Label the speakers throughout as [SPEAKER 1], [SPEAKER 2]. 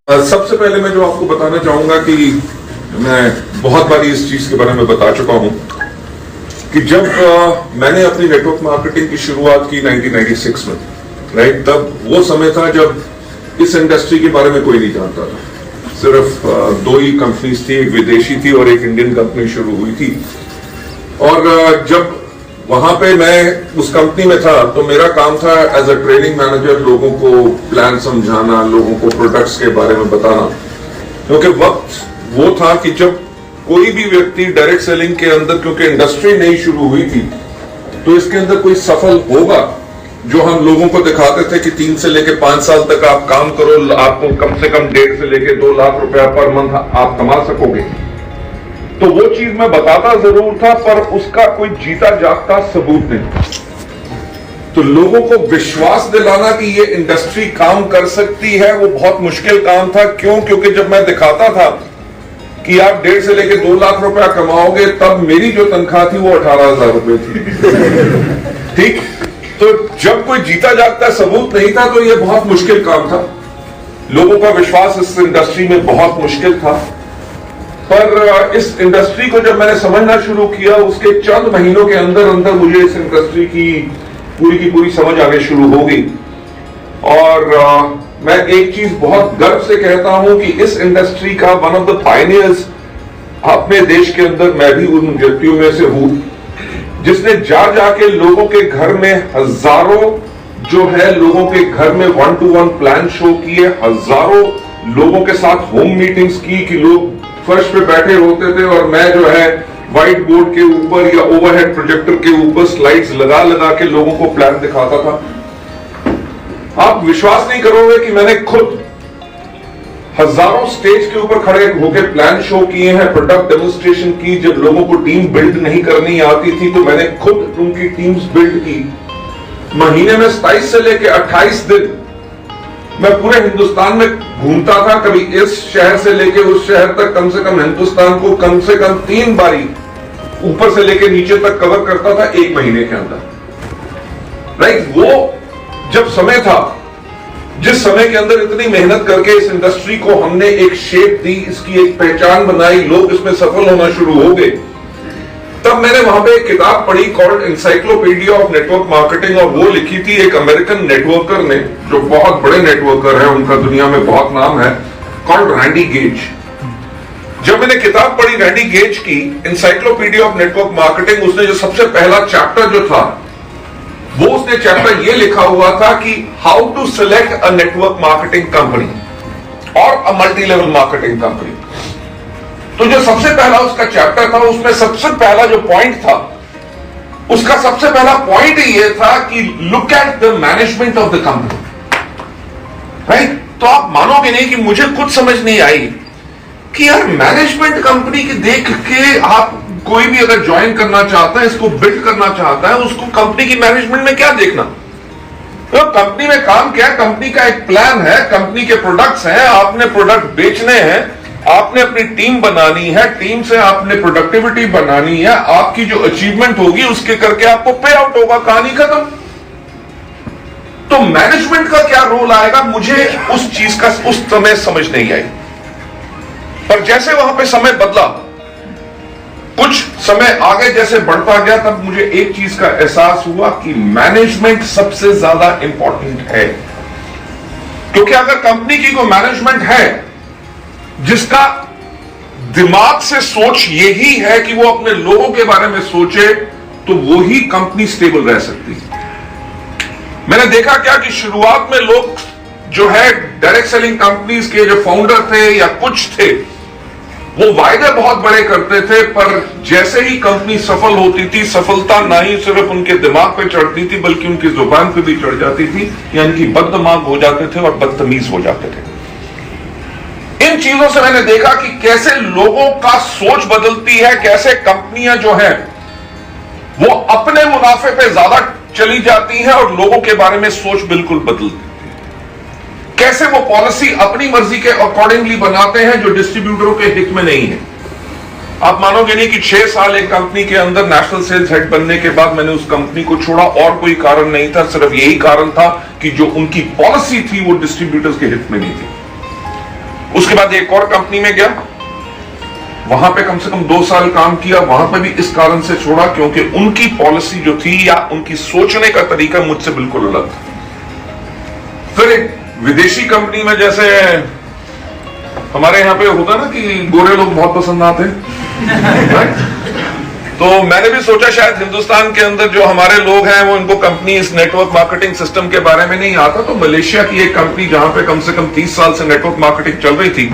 [SPEAKER 1] सबसे पहले मैं जो आपको बताना चाहूंगा कि मैं बहुत बारी इस चीज के बारे में बता चुका हूं कि जब मैंने अपनी नेटवर्क मार्केटिंग की शुरुआत की 1996 में, राइट, तब वो समय था जब इस इंडस्ट्री के बारे में कोई नहीं जानता था। सिर्फ दो ही कंपनीज थी, एक विदेशी थी और एक इंडियन कंपनी शुरू हुई थी। और जब वहां पे मैं उस कंपनी में था तो मेरा काम था एज अ ट्रेनिंग मैनेजर लोगों को प्लान समझाना, लोगों को प्रोडक्ट्स के बारे में बताना, क्योंकि वक्त वो था कि जब कोई भी व्यक्ति डायरेक्ट सेलिंग के अंदर, क्योंकि इंडस्ट्री नई शुरू हुई थी, तो इसके अंदर कोई सफल होगा जो हम लोगों को दिखाते थे कि 3 से लेकर 5 साल तक आप काम करो, आपको कम से कम 1.5 से लेकर 2 लाख रुपया पर मंथ आप कमा सकोगे। तो वो चीज मैं बताता जरूर था, पर उसका कोई जीता जागता सबूत नहीं। तो लोगों को विश्वास दिलाना कि ये इंडस्ट्री काम कर सकती है, वो बहुत मुश्किल काम था। क्यों? क्योंकि जब मैं दिखाता था कि आप 1.5 से लेकर 2 लाख रुपया कमाओगे, तब मेरी जो तनख्वाह थी वो 18,000 रुपए थी। ठीक? तो जब कोई जीता जागता सबूत नहीं था तो ये बहुत मुश्किल काम था। लोगों का विश्वास इस इंडस्ट्री में बहुत मुश्किल था। पर इस इंडस्ट्री को जब मैंने समझना शुरू किया, उसके चंद महीनों के अंदर अंदर मुझे इस इंडस्ट्री की पूरी समझ आने शुरू हो गई। और मैं एक चीज बहुत गर्व से कहता हूं कि इस इंडस्ट्री का वन ऑफ द पायनियर्स अपने देश के अंदर मैं भी उन व्यक्तियों में से हूं जिसने जाके लोगों के घर में हजारों जो है लोगों के घर में 1-to-1 प्लान शो किए, हजारों लोगों के साथ होम मीटिंग्स की कि लोग फर्श पे बैठे होते थे और मैं जो है व्हाइट बोर्ड के ऊपर या ओवरहेड प्रोजेक्टर के ऊपर स्लाइड्स लगा के लोगों को प्लान दिखाता था। आप विश्वास नहीं करोगे कि मैंने खुद हजारों स्टेज के ऊपर खड़े होकर प्लान शो किए हैं, प्रोडक्ट डेमोन्स्ट्रेशन की। जब लोगों को टीम बिल्ड नहीं करनी आती थी तो मैंने खुद उनकी टीम्स बिल्ड की। महीने में 27 से लेकर 28 दिन मैं पूरे हिंदुस्तान में घूमता था, कभी इस शहर से लेके उस शहर तक, कम से कम हिंदुस्तान को कम से कम 3 बारी ऊपर से लेके नीचे तक कवर करता था 1 महीने के अंदर। राइट? वो जब समय था, जिस समय के अंदर इतनी मेहनत करके इस इंडस्ट्री को हमने एक शेप दी, इसकी एक पहचान बनाई, लोग इसमें सफल होना शुरू हो गए, तब मैंने वहां पे एक किताब पढ़ी called encyclopedia of network marketing. और वो लिखी थी एक अमेरिकन नेटवर्कर ने, जो बहुत बड़े नेटवर्कर है, उनका दुनिया में बहुत नाम है, कॉल्ड रैंडी गेज। जब मैंने किताब पढ़ी रैंडी गेज की एनसाइक्लोपीडिया ऑफ नेटवर्क मार्केटिंग, उसने जो सबसे पहला चैप्टर जो था वो उसने चैप्टर ये लिखा हुआ था कि how to select a network marketing company और a multi level marketing company. तो जो सबसे पहला उसका चैप्टर था, उसमें सबसे पहला जो पॉइंट था, उसका सबसे पहला पॉइंट ये था कि look at the management of the company. Right? तो आप मानोगे नहीं कि मुझे कुछ समझ नहीं आई कि यार मैनेजमेंट कंपनी की देख के आप कोई भी अगर ज्वाइन करना चाहता है, इसको बिल्ड करना चाहता है, उसको कंपनी की मैनेजमेंट में क्या देखना? तो कंपनी में काम क्या है? कंपनी का एक प्लान है, कंपनी के प्रोडक्ट्स हैं, आपने प्रोडक्ट बेचने हैं, आपने अपनी टीम बनानी है, टीम से आपने प्रोडक्टिविटी बनानी है, आपकी जो अचीवमेंट होगी उसके करके आपको पे आउट होगा, कहानी खत्म। तो मैनेजमेंट का क्या रोल आएगा, मुझे उस चीज का उस समय समझ नहीं आई। पर जैसे वहां पे समय बदला, कुछ समय आगे जैसे बढ़ता गया, तब मुझे एक चीज का एहसास हुआ कि मैनेजमेंट सबसे ज्यादा इंपॉर्टेंट है। क्योंकि अगर कंपनी की कोई मैनेजमेंट है जिसका दिमाग से सोच यही है कि वो अपने लोगों के बारे में सोचे, तो वो ही कंपनी स्टेबल रह सकती है। मैंने देखा क्या कि शुरुआत में लोग जो है डायरेक्ट सेलिंग कंपनीज के जो फाउंडर थे या कुछ थे, वो वायदे बहुत बड़े करते थे, पर जैसे ही कंपनी सफल होती थी, सफलता ना ही सिर्फ उनके दिमाग पे चढ़ती थी बल्कि उनकी जुबान पे भी चढ़ जाती थी, या इनकी बददिमाग हो जाते थे और बदतमीज हो जाते थे। इन चीजों से मैंने देखा कि कैसे लोगों का सोच बदलती है, कैसे कंपनियां जो है वो अपने मुनाफे पे ज्यादा चली जाती हैं और लोगों के बारे में सोच बिल्कुल बदलती है। कैसे वो पॉलिसी अपनी मर्जी के अकॉर्डिंगली बनाते हैं जो डिस्ट्रीब्यूटरों के हित में नहीं है। आप मानोगे नहीं कि 6 साल एक कंपनी के अंदर नेशनल सेल्स हेड बनने के बाद मैंने उस कंपनी को छोड़ा, और कोई कारण नहीं था, सिर्फ यही कारण था कि जो उनकी पॉलिसी थी वो डिस्ट्रीब्यूटर्स के हित में नहीं थी। उसके बाद एक और कंपनी में गया, वहां पे कम से कम 2 साल काम किया, वहां पे भी इस कारण से छोड़ा क्योंकि उनकी पॉलिसी जो थी या उनकी सोचने का तरीका मुझसे बिल्कुल अलग था। फिर एक विदेशी कंपनी में, जैसे हमारे यहां पे होता ना कि गोरे लोग बहुत पसंद आते हैं, तो मैंने भी सोचा शायद हिंदुस्तान के अंदर जो हमारे लोग हैं वो इनको कंपनी इस नेटवर्क मार्केटिंग सिस्टम के बारे में नहीं आता, तो मलेशिया की एक कंपनी जहां पे कम से कम 30 साल से नेटवर्क मार्केटिंग चल रही थी,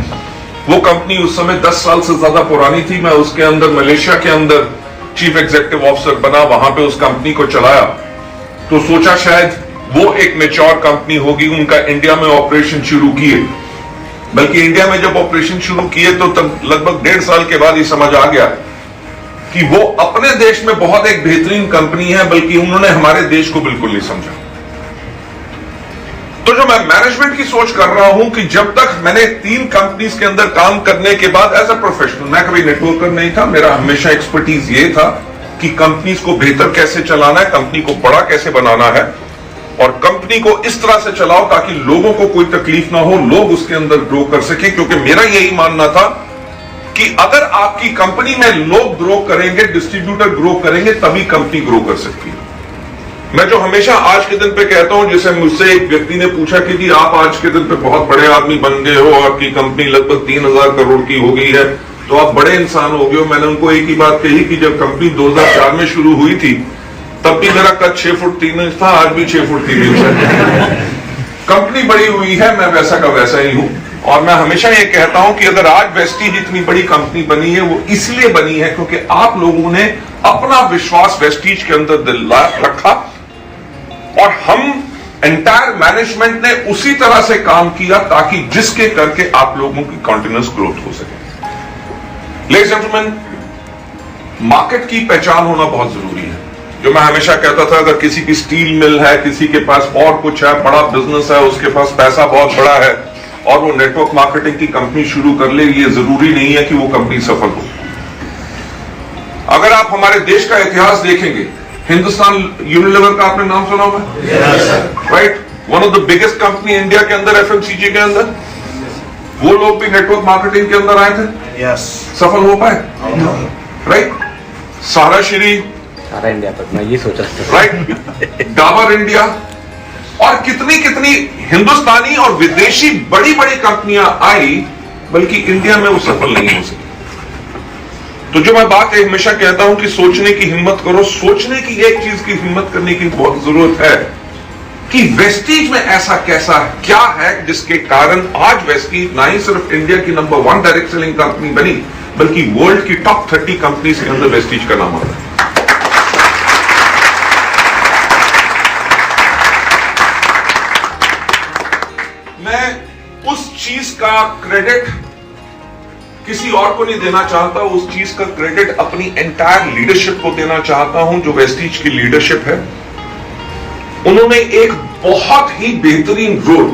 [SPEAKER 1] वो कंपनी उस समय 10 साल से ज्यादा पुरानी थी। मैं उसके अंदर मलेशिया के अंदर चीफ एग्जीक्यूटिव ऑफिसर बना, वहां पे उस कंपनी को चलाया। तो सोचा शायद वो एक मैच्योर कंपनी होगी, उनका इंडिया में ऑपरेशन शुरू किए। बल्कि इंडिया में जब ऑपरेशन शुरू किए तो तब लगभग 1.5 साल के बाद ही समझ आ गया कि वो अपने देश में बहुत एक बेहतरीन कंपनी है, बल्कि उन्होंने हमारे देश को बिल्कुल नहीं समझा। तो जो मैं मैनेजमेंट की सोच कर रहा हूं कि जब तक मैंने 3 कंपनीज के अंदर काम करने के बाद एज अ प्रोफेशनल, मैं कभी नेटवर्कर नहीं था, मेरा हमेशा एक्सपर्टीज ये था कि कंपनीज को बेहतर कैसे चलाना है, कंपनी को बड़ा कैसे बनाना है और कंपनी को इस तरह से चलाओ ताकि लोगों को कोई तकलीफ ना हो, लोग उसके अंदर ग्रो कर सके। क्योंकि मेरा यही मानना था कि अगर आपकी कंपनी में लोग ग्रो करेंगे, डिस्ट्रीब्यूटर ग्रो करेंगे, तभी कंपनी ग्रो कर सकती है। मैं जो हमेशा आज के दिन पे कहता हूं, जैसे मुझसे एक व्यक्ति ने पूछा कि जी आप आज के दिन पे बहुत बड़े आदमी बन गए हो, आपकी कंपनी लगभग 3000 करोड़ की हो गई है, तो आप बड़े इंसान हो गए हो। मैंने उनको एक ही बात कही कि जब कंपनी 2004 में शुरू हुई थी तब भी मेरा कद 6 फुट 3 इंच था, आज भी 6 फुट 3 इंच है। कंपनी बड़ी हुई है, मैं वैसा का वैसा ही हूं। और मैं हमेशा ये कहता हूं कि अगर आज वेस्टीज इतनी बड़ी कंपनी बनी है, वो इसलिए बनी है क्योंकि आप लोगों ने अपना विश्वास वेस्टीज के अंदर दिला रखा और हम एंटायर मैनेजमेंट ने उसी तरह से काम किया ताकि जिसके करके आप लोगों की कंटिन्यूअस ग्रोथ हो सके। लेडीज एंड जेंटलमैन, मार्केट की पहचान होना बहुत जरूरी है। जो मैं हमेशा कहता था, अगर किसी की स्टील मिल है, किसी के पास और कुछ है, बड़ा बिजनेस है, उसके पास पैसा बहुत बड़ा है और वो नेटवर्क मार्केटिंग की कंपनी शुरू कर ले, ये जरूरी नहीं है कि वो कंपनी सफल हो। अगर आप हमारे देश का इतिहास देखेंगे, हिंदुस्तान यूनिलीवर का आपने नाम सुना होगा, right? One of the biggest company India के अंदर, एफएमसीजी के अंदर, वो लोग भी नेटवर्क मार्केटिंग के अंदर आए थे, सफल हो पाए, राइट? सारा इंडिया पर मैं ये सोचा था, राइट? डाबर इंडिया और कितनी कितनी हिंदुस्तानी और विदेशी बड़ी बड़ी कंपनियां आई, बल्कि इंडिया में वो सफल नहीं हो सकी। तो जो मैं बात हमेशा कहता हूं कि सोचने की हिम्मत करो। सोचने की एक चीज की हिम्मत करने की बहुत जरूरत है कि वेस्टीज में ऐसा कैसा क्या है जिसके कारण आज वेस्टीज ना ही सिर्फ इंडिया की नंबर 1 डायरेक्ट सेलिंग कंपनी बनी, बल्कि वर्ल्ड की टॉप 30 कंपनीज के अंदर वेस्टीज का नाम आता है। मैं उस चीज का क्रेडिट किसी और को नहीं देना चाहता, उस चीज का क्रेडिट अपनी एंटायर लीडरशिप को देना चाहता हूं। जो वेस्टीज की लीडरशिप है, उन्होंने एक बहुत ही बेहतरीन रोल।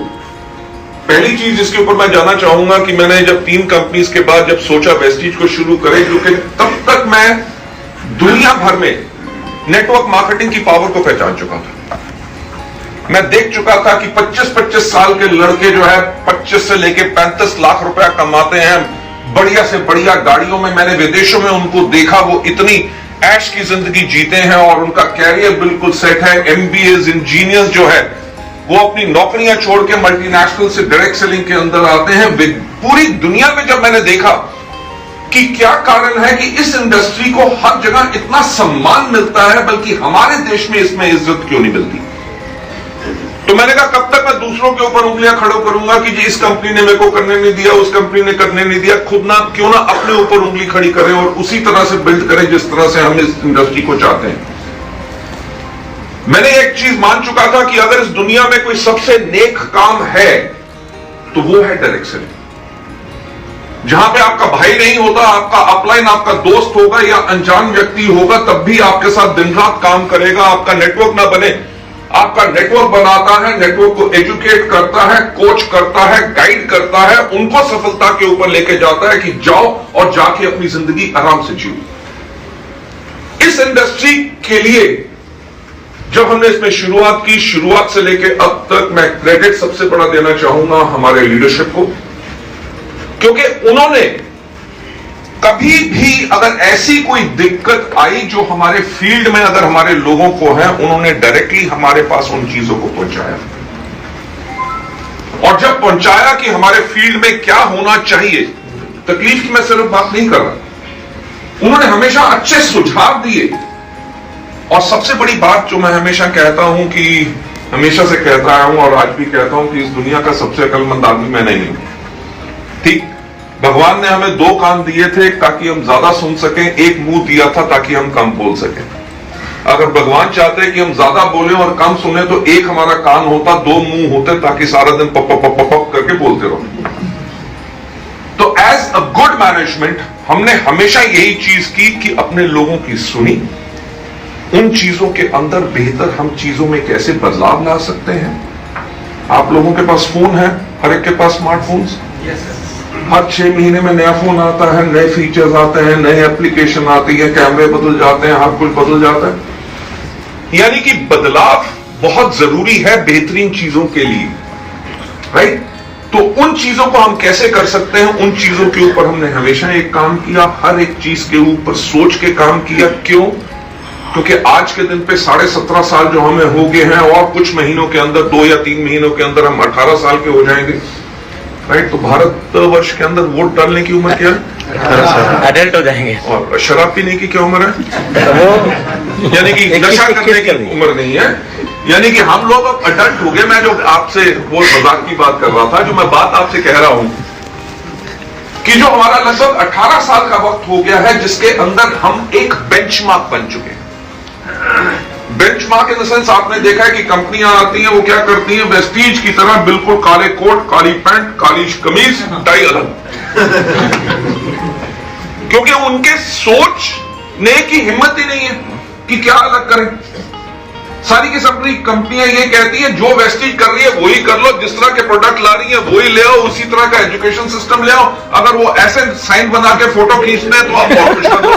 [SPEAKER 1] पहली चीज जिसके ऊपर मैं जाना चाहूंगा कि मैंने जब 3 कंपनीज के बाद जब सोचा वेस्टीज को शुरू करें, क्योंकि तब तक मैं दुनिया भर में नेटवर्क मार्केटिंग की पावर को पहचान चुका था। मैं देख चुका था कि 25-25 साल के लड़के जो है 25 से लेके 35 लाख रुपया कमाते हैं, बढ़िया से बढ़िया गाड़ियों में। मैंने विदेशों में उनको देखा, वो इतनी ऐश की जिंदगी जीते हैं और उनका कैरियर बिल्कुल सेट है। एमबीएस इंजीनियर्स जो है वो अपनी नौकरियां छोड़ के मल्टीनेशनल से डायरेक्ट सेलिंग के अंदर आते हैं। पूरी दुनिया में जब मैंने देखा कि क्या कारण है कि इस इंडस्ट्री को हर जगह इतना सम्मान मिलता है, बल्कि हमारे देश में इसमें इज्जत क्यों नहीं मिलती, तो मैंने कहा कब तक मैं दूसरों के ऊपर उंगलियां खड़ो करूंगा कि जी इस कंपनी ने मेरे को करने नहीं दिया, उस कंपनी ने करने नहीं दिया। खुद ना क्यों ना अपने ऊपर उंगली खड़ी करें और उसी तरह से बिल्ड करें जिस तरह से हम इस इंडस्ट्री को चाहते हैं। मैंने एक चीज मान चुका था कि अगर इस दुनिया में कोई सबसे नेक काम है तो वो है डायरेक्ट सेलिंग। जहां पे आपका भाई नहीं होता, आपका अपलाइन आपका दोस्त होगा या अनजान व्यक्ति होगा, तब भी आपके साथ दिन रात काम करेगा। आपका नेटवर्क ना बने, आपका नेटवर्क बनाता है, नेटवर्क को एजुकेट करता है, कोच करता है, गाइड करता है, उनको सफलता के ऊपर लेके जाता है कि जाओ और जाके अपनी जिंदगी आराम से जियो। इस इंडस्ट्री के लिए जब हमने इसमें शुरुआत की, शुरुआत से लेके अब तक मैं क्रेडिट सबसे बड़ा देना चाहूंगा हमारे लीडरशिप को। क्योंकि उन्होंने कभी भी अगर ऐसी कोई दिक्कत आई जो हमारे फील्ड में अगर हमारे लोगों को है, उन्होंने डायरेक्टली हमारे पास उन चीजों को पहुंचाया। और जब पहुंचाया कि हमारे फील्ड में क्या होना चाहिए, तकलीफ की मैं सिर्फ बात नहीं कर रहा, उन्होंने हमेशा अच्छे सुझाव दिए। और सबसे बड़ी बात जो मैं हमेशा कहता हूं, कि हमेशा से कहता आया हूं और आज भी कहता हूं, कि इस दुनिया का सबसे अक्लमंद आदमी मैं नहीं हूं। ठीक, भगवान ने हमें 2 कान दिए थे ताकि हम ज्यादा सुन सकें, एक मुंह दिया था ताकि हम कम बोल सकें। अगर भगवान चाहते हैं कि हम ज्यादा बोले और कम सुने, तो एक हमारा कान होता, 2 मुंह होते, ताकि सारा दिन पप पप पप पप करके बोलते रहो। तो एज अ गुड मैनेजमेंट हमने हमेशा यही चीज की कि अपने लोगों की सुनी, उन चीजों के अंदर बेहतर हम चीजों में कैसे बदलाव ला सकते हैं। आप लोगों के पास फोन है, हर एक के पास स्मार्टफोन्स, हर 6 महीने में नया फोन आता है, नए फीचर्स आते हैं, नए एप्लीकेशन आती है, कैमरे बदल जाते हैं, हर कुछ बदल जाता है। यानी कि बदलाव बहुत जरूरी है बेहतरीन चीजों के लिए, राइट। तो उन चीजों को हम कैसे कर सकते हैं, उन चीजों के ऊपर हमने हमेशा एक काम किया, हर एक चीज के ऊपर सोच के काम किया। क्यों? क्योंकि आज के दिन पे 17.5 साल जो हमें हो गए हैं, और कुछ महीनों के अंदर, 2 या 3 महीनों के अंदर हम 18 साल के हो जाएंगे, राइट। तो भारतवर्ष के अंदर वोट डालने की उम्र क्या है?
[SPEAKER 2] एडल्ट हो जाएंगे।
[SPEAKER 1] और शराब पीने की क्या उम्र है? वो यानी कि नशा करने की उम्र नहीं है। यानी कि हम लोग अब अडल्ट हो गए। मैं जो आपसे वो मजाक की बात कर रहा था, जो मैं बात आपसे कह रहा हूं, कि जो हमारा लगभग 18 साल का वक्त हो गया है, जिसके अंदर हम एक बेंचमार्क बन चुके हैं। बेंचमार्क इन द सेंस, आपने देखा है कि कंपनियां आती हैं, वो क्या करती हैं, वेस्टीज की तरह बिल्कुल काले कोट, काली पैंट, काली कमीज, टाई अलग, क्योंकि उनके सोचने की हिम्मत ही नहीं है कि क्या अलग करें। सारी की सारी कंपनियां ये कहती हैं, जो वेस्टीज कर रही है वही कर लो, जिस तरह के प्रोडक्ट ला रही है वही ले आओ, उसी तरह का एजुकेशन सिस्टम ले आओ। अगर वो ऐसे साइन बना के फोटो खींचते हैं तो आप बहुत कुछ कर दो।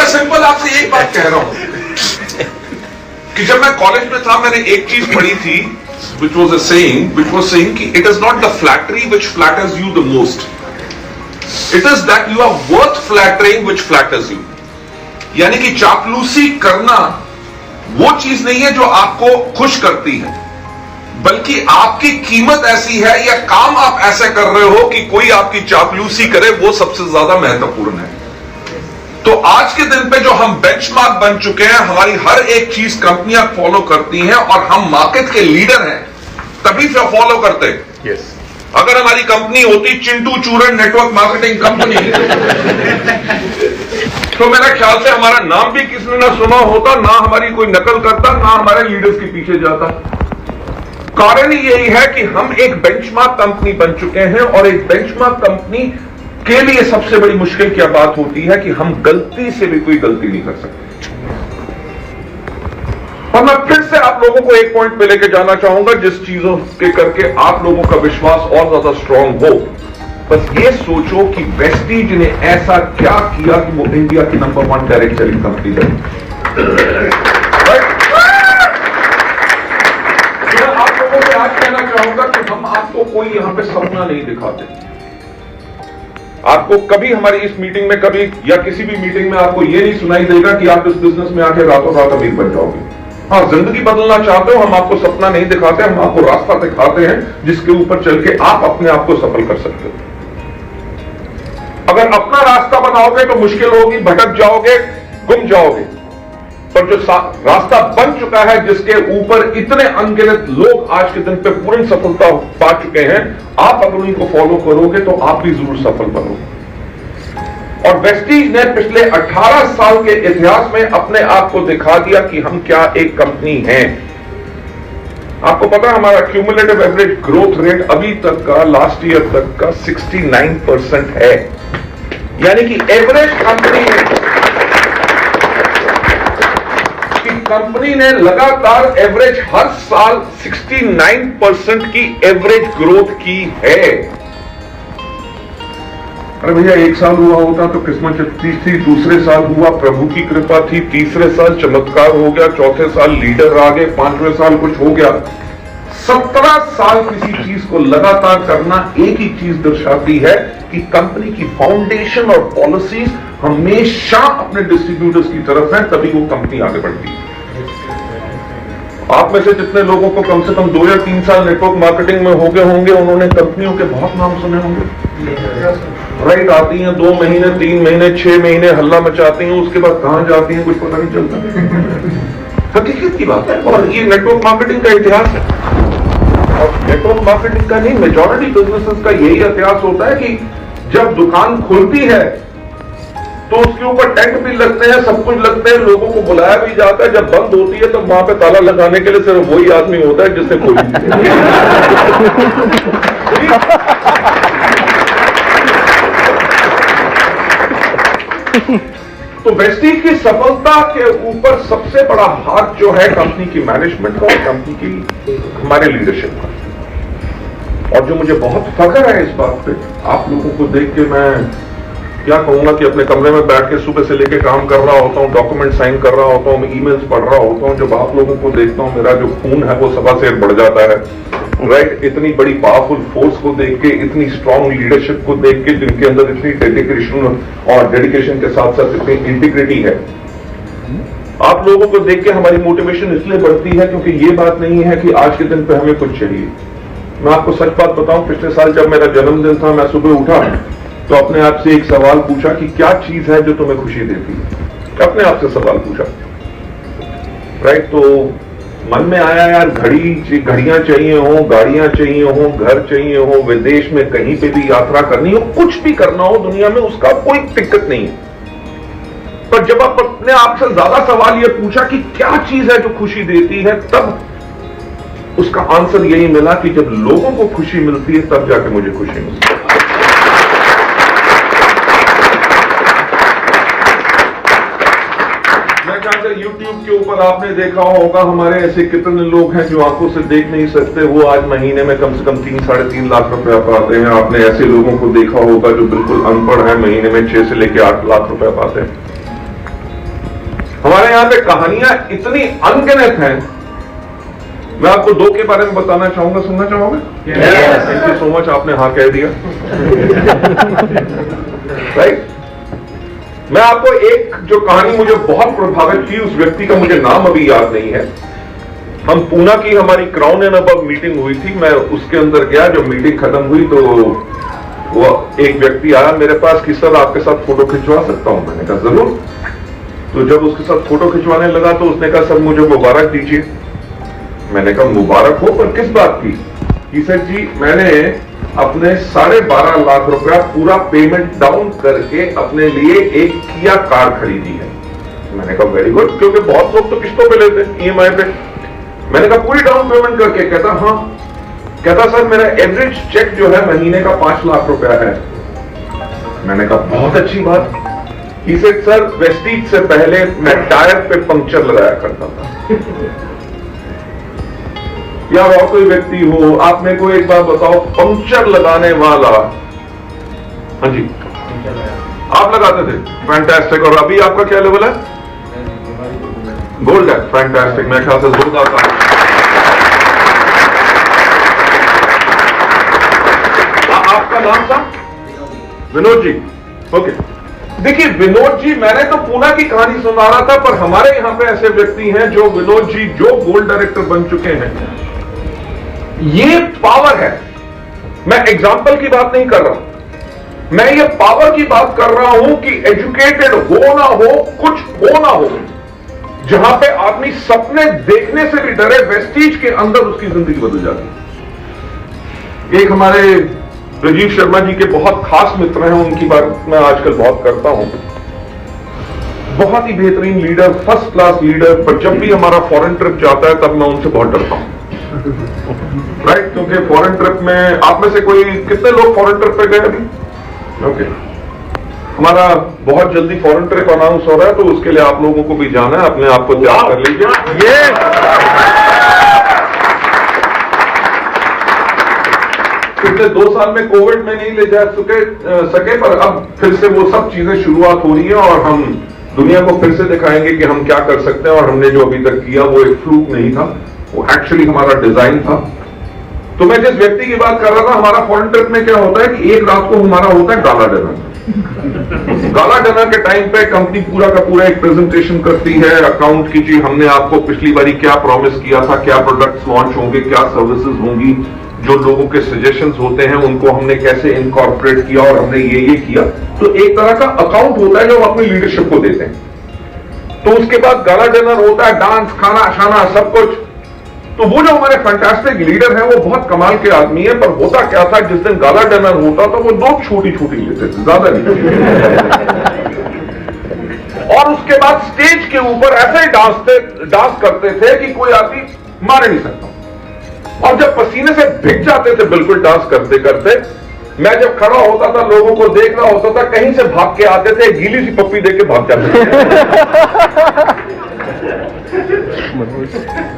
[SPEAKER 1] सिंपल आपसे एक बात कह रहा हूं कि जब मैं कॉलेज में था, मैंने एक चीज पढ़ी थी, which was saying कि it is not the flattery which flatters you the most, it is that you are worth flattering which flatters you। यानी कि चापलूसी करना वो चीज नहीं है जो आपको खुश करती है, बल्कि आपकी कीमत ऐसी है या काम आप ऐसे कर रहे हो कि कोई आपकी चापलूसी करे, वो सबसे ज्यादा महत्वपूर्ण है। तो आज के दिन पे जो हम बेंचमार्क बन चुके हैं, हमारी हर एक चीज कंपनियां फॉलो करती हैं, और हम मार्केट के लीडर हैं तभी फॉलो करते हैं।
[SPEAKER 2] yes.
[SPEAKER 1] अगर हमारी कंपनी होती चिंटू चूरन नेटवर्क मार्केटिंग कंपनी, तो मेरा ख्याल से हमारा नाम भी किसने ना सुना होता, ना हमारी कोई नकल करता, ना हमारे लीडर्स के पीछे जाता। कारण यही है कि हम एक बेंचमार्क कंपनी बन चुके हैं, और एक बेंचमार्क कंपनी के लिए सबसे बड़ी मुश्किल क्या बात होती है कि हम गलती से भी कोई गलती नहीं कर सकते। और मैं फिर से आप लोगों को एक पॉइंट पे लेके जाना चाहूंगा, जिस चीजों के करके आप लोगों का विश्वास और ज्यादा स्ट्रांग हो। बस ये सोचो कि वेस्टीज ने ऐसा क्या किया कि वो इंडिया की नंबर 1 डायरेक्ट सेलिंग कंपनी बनी। मैं आप लोगों से आज कहना चाहूंगा कि हम आपको कोई यहां पे सपना नहीं दिखाते। आपको कभी हमारी इस मीटिंग में, कभी या किसी भी मीटिंग में आपको यह नहीं सुनाई देगा कि आप इस बिजनेस में आके रातों रात अमीर बन जाओगे। हाँ, जिंदगी बदलना चाहते हो, हम आपको सपना नहीं दिखाते, हम आपको रास्ता दिखाते हैं जिसके ऊपर चल के आप अपने आप को सफल कर सकते हो। अगर अपना रास्ता बनाओगे तो मुश्किल होगी, भटक जाओगे, गुम जाओगे। पर जो रास्ता बन चुका है, जिसके ऊपर इतने अनगिनत लोग आज के दिन पे पूर्ण सफलता पा चुके हैं, आप अगर उनको फॉलो करोगे तो आप भी जरूर सफल बनोगे। और वेस्टीज ने पिछले 18 साल के इतिहास में अपने आप को दिखा दिया कि हम क्या एक कंपनी हैं। आपको पता है हमारा क्यूमुलेटिव एवरेज ग्रोथ रेट अभी तक का, लास्ट ईयर तक का 69% है। यानी कि एवरेज कंपनी ने लगातार एवरेज हर साल 69% की एवरेज ग्रोथ की है। अरे भैया 1 साल हुआ होता तो किस्मत अच्छी थी, दूसरे साल हुआ प्रभु की कृपा थी, तीसरे साल चमत्कार हो गया, चौथे साल लीडर आ गए, 5वें साल कुछ हो गया। 17 साल किसी चीज को लगातार करना एक ही चीज दर्शाती है कि कंपनी की फाउंडेशन और पॉलिसीज हमेशा अपने डिस्ट्रीब्यूटर्स की तरफ है, तभी वो कंपनी आगे बढ़ती है। आप में से जितने लोगों को कम से कम 2 या 3 साल नेटवर्क मार्केटिंग में हो गए होंगे, उन्होंने कंपनियों के बहुत नाम सुने होंगे। राइट, आती हैं 2 महीने, 3 महीने, 6 महीने हल्ला मचाती हैं, उसके बाद कहां जाती हैं कुछ पता नहीं चलता। हकीकत की बात है, और ये नेटवर्क मार्केटिंग का इतिहास है। और नेटवर्क मार्केटिंग का नहीं, मेजॉरिटी बिजनेसेस का यही इतिहास होता है कि जब दुकान खुलती है तो उसके ऊपर टेंट भी लगते हैं, सब कुछ लगते हैं, लोगों को बुलाया भी जाता है। जब बंद होती है तो वहां पे ताला लगाने के लिए सिर्फ वही आदमी होता है जिसने खोली। तो वेस्टीज की सफलता के ऊपर सबसे बड़ा हाथ जो है कंपनी की मैनेजमेंट का और कंपनी की हमारे लीडरशिप का। और जो मुझे बहुत फख्र है इस बात पे, आप लोगों को देख के मैं क्या कहूंगा कि अपने कमरे में बैठ के सुबह से लेके काम कर रहा होता हूं, डॉक्यूमेंट साइन कर रहा होता हूं, मैं ईमेल्स पढ़ रहा होता हूं। जब आप लोगों को देखता हूं, मेरा जो खून है वो सवा सेर बढ़ जाता है। राइट, इतनी बड़ी पावरफुल फोर्स को देख के, इतनी स्ट्रांग लीडरशिप को देख के, जिनके अंदर इतनी डेडिकेशन के साथ साथ इतनी इंटीग्रिटी है, आप लोगों को देख के हमारी मोटिवेशन इसलिए बढ़ती है क्योंकि ये बात नहीं है कि आज के दिन पे हमें कुछ चाहिए। मैं आपको सच बात बताऊं, पिछले साल जब मेरा जन्मदिन था, मैं सुबह उठा तो अपने आप से एक सवाल पूछा कि क्या चीज है जो तुम्हें खुशी देती है। अपने आप से सवाल पूछा। राइट, तो मन में आया यार घड़ियां चाहिए हो, गाड़ियां चाहिए हो, घर चाहिए हो, विदेश में कहीं पे भी यात्रा करनी हो, कुछ भी करना हो दुनिया में, उसका कोई दिक्कत नहीं है। पर जब आप अपने आप से ज्यादा सवाल यह पूछा कि क्या चीज है जो खुशी देती है, तब उसका आंसर यही मिला कि जब लोगों को खुशी मिलती है तब जाके मुझे खुशी मिलती है। YouTube के ऊपर आपने देखा होगा हमारे ऐसे कितने लोग हैं जो आंखों से देख नहीं सकते, वो आज महीने में कम से कम 3-3.5 लाख रुपया पाते हैं। आपने ऐसे लोगों को देखा होगा जो बिल्कुल अनपढ़ है, महीने में 6 से लेकर 8 लाख रुपया पाते हैं। हमारे यहाँ पे कहानियां इतनी अनगिनत हैं। मैं आपको 2 के बारे में बताना चाहूंगा, सुनना चाहोगे? थैंक यू सो मच, आपने हाँ कह दिया। राइट, मैं आपको एक जो कहानी मुझे बहुत प्रभावित की, उस व्यक्ति का मुझे नाम अभी याद नहीं है। हम पूना की हमारी क्राउन एंड अबव मीटिंग हुई थी, मैं उसके अंदर गया। जब मीटिंग खत्म हुई तो वो एक व्यक्ति आया मेरे पास कि सर आपके साथ फोटो खिंचवा सकता हूं? मैंने कहा जरूर। तो जब उसके साथ फोटो खिंचवाने लगा तो उसने कहा सर मुझे मुबारक दीजिए। मैंने कहा मुबारक हो, पर किस बात की? सर जी मैंने अपने 12.5 लाख रुपया पूरा पेमेंट डाउन करके अपने लिए एक किया कार खरीदी है। मैंने कहा वेरी गुड, क्योंकि बहुत लोग तो किस्तों पे लेते हैं, ईएमआई पे। मैंने कहा पूरी डाउन पेमेंट करके? कहता हाँ। कहता सर मेरा एवरेज चेक जो है महीने का 5 लाख रुपया है। मैंने कहा बहुत अच्छी बात। सर वेस्टीज से पहले मैं टायर पे पंक्चर लगाया करता था। या और कोई व्यक्ति हो, आप मेरे को एक बार बताओ, पंक्चर लगाने वाला, हाँ जी आप लगाते थे, फैंटास्टिक। और अभी आपका क्या लेवल है? गोल्ड है, फैंटास्टिक। मेरे ख्याल से जोरदार था। आपका नाम था? विनोद जी। ओके, देखिए विनोद जी, मैंने तो पूना की कहानी सुना रहा था, पर हमारे यहां पे ऐसे व्यक्ति हैं जो विनोद जी जो गोल्ड डायरेक्टर बन चुके हैं। ये पावर है। मैं एग्जाम्पल की बात नहीं कर रहा, मैं ये पावर की बात कर रहा हूं कि एजुकेटेड हो ना हो, कुछ हो ना हो, जहां पे आदमी सपने देखने से भी डरे, वेस्टीज के अंदर उसकी जिंदगी बदल जाती है। एक हमारे राजीव शर्मा जी के बहुत खास मित्र हैं, उनकी बात मैं आजकल बहुत करता हूं। बहुत ही बेहतरीन लीडर, फर्स्ट क्लास लीडर, पर जब भी हमारा फॉरेन ट्रिप जाता है तब मैं उनसे बहुत डरता हूं। राइट, क्योंकि फॉरेन ट्रिप में आप में से कोई कितने लोग फॉरेन ट्रिप पे गए अभी? ओके, हमारा बहुत जल्दी फॉरेन ट्रिप अनाउंस हो रहा है, तो उसके लिए आप लोगों को भी जाना है, अपने आप को तैयार कर लीजिए। पिछले 2 साल में कोविड में नहीं ले जा सके, पर अब फिर से वो सब चीजें शुरुआत हो रही है और हम दुनिया को फिर से दिखाएंगे कि हम क्या कर सकते हैं। और हमने जो अभी तक किया वो एक फ्लूक नहीं था, वो एक्चुअली हमारा डिजाइन था। तो मैं जिस व्यक्ति की बात कर रहा था, हमारा फॉरेन ट्रिप में क्या होता है कि एक रात को हमारा होता है गाला डिनर। गाला डिनर के टाइम पे कंपनी पूरा का पूरा एक प्रेजेंटेशन करती है अकाउंट की, जी हमने आपको पिछली बारी क्या प्रॉमिस किया था, क्या प्रोडक्ट्स लॉन्च होंगे, क्या सर्विसेज होंगी, जो लोगों के सजेशंस होते हैं उनको हमने कैसे इनकॉर्पोरेट किया और हमने ये किया। तो एक तरह का अकाउंट होता है जो हम अपनी लीडरशिप को देते हैं। तो उसके बाद गाला डिनर होता है, डांस, खाना खाना सब कुछ। तो वो जो हमारे फैंटास्टिक लीडर हैं वो बहुत कमाल के आदमी है, पर होता क्या था, जिस दिन गाला डिनर होता तो वो 2 छोटी छोटी लेते थे, ज्यादा नहीं। और उसके बाद स्टेज के ऊपर ऐसे ही डांस करते थे कि कोई आदमी मार नहीं सकता। और जब पसीने से भिग जाते थे बिल्कुल डांस करते करते, मैं जब खड़ा होता था लोगों को देख रहा होता था, कहीं से भाग के आते थे, गीली सी पप्पी देके भाग जाते थे।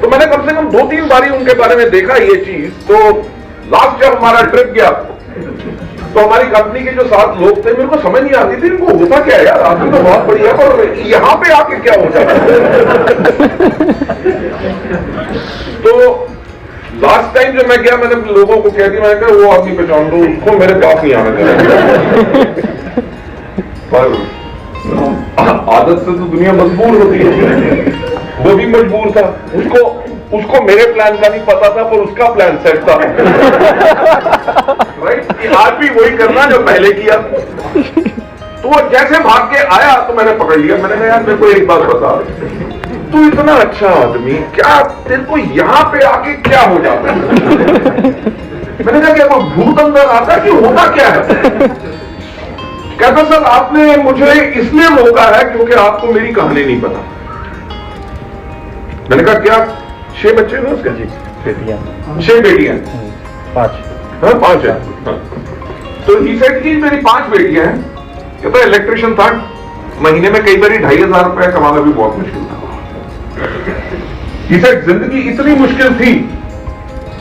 [SPEAKER 1] तो मैंने कम से कम 2-3 बारी उनके बारे में देखा ये चीज। तो लास्ट जब हमारा ट्रिप गया तो हमारी कंपनी के जो 7 लोग थे, मेरे को समझ नहीं आती थी इनको होता क्या है यार, आदमी तो बहुत बढ़िया पर यहां पे आके क्या हो जाता है। तो लास्ट टाइम जब मैं गया, मैंने लोगों को कह दिया, मैंने कहा वो आदमी पहचान दो, उसको मेरे पास नहीं आना चाहिए। पर आदत से तो दुनिया मजबूर होती है, वो भी मजबूर था। उसको मेरे प्लान का नहीं पता था, पर उसका प्लान सेट था। राइट, कि आज भी वही करना जो पहले किया। तो वो जैसे भाग के आया तो मैंने पकड़ लिया। मैंने कहा यार मेरे को एक बात बता, तू इतना अच्छा आदमी, क्या तेरे को यहां पे आके क्या हो जाता है? मैंने कहा क्या वो भूत अंदर आता है कि होता क्या है? कहता सर आपने मुझे इसलिए रोका है क्योंकि आपको मेरी कहानी नहीं पता। मैंने कहा क्या 6 बच्चे हैं उसके? जी, बेटियां। 6 बेटियां? 5। हाँ 5 है। हाँ। तो ही सेड कि मेरी 5 बेटियां हैं। कहता इलेक्ट्रिशियन था, महीने में कई बार 2,500 रुपया कमाना भी बहुत मुश्किल था। जिंदगी इतनी मुश्किल थी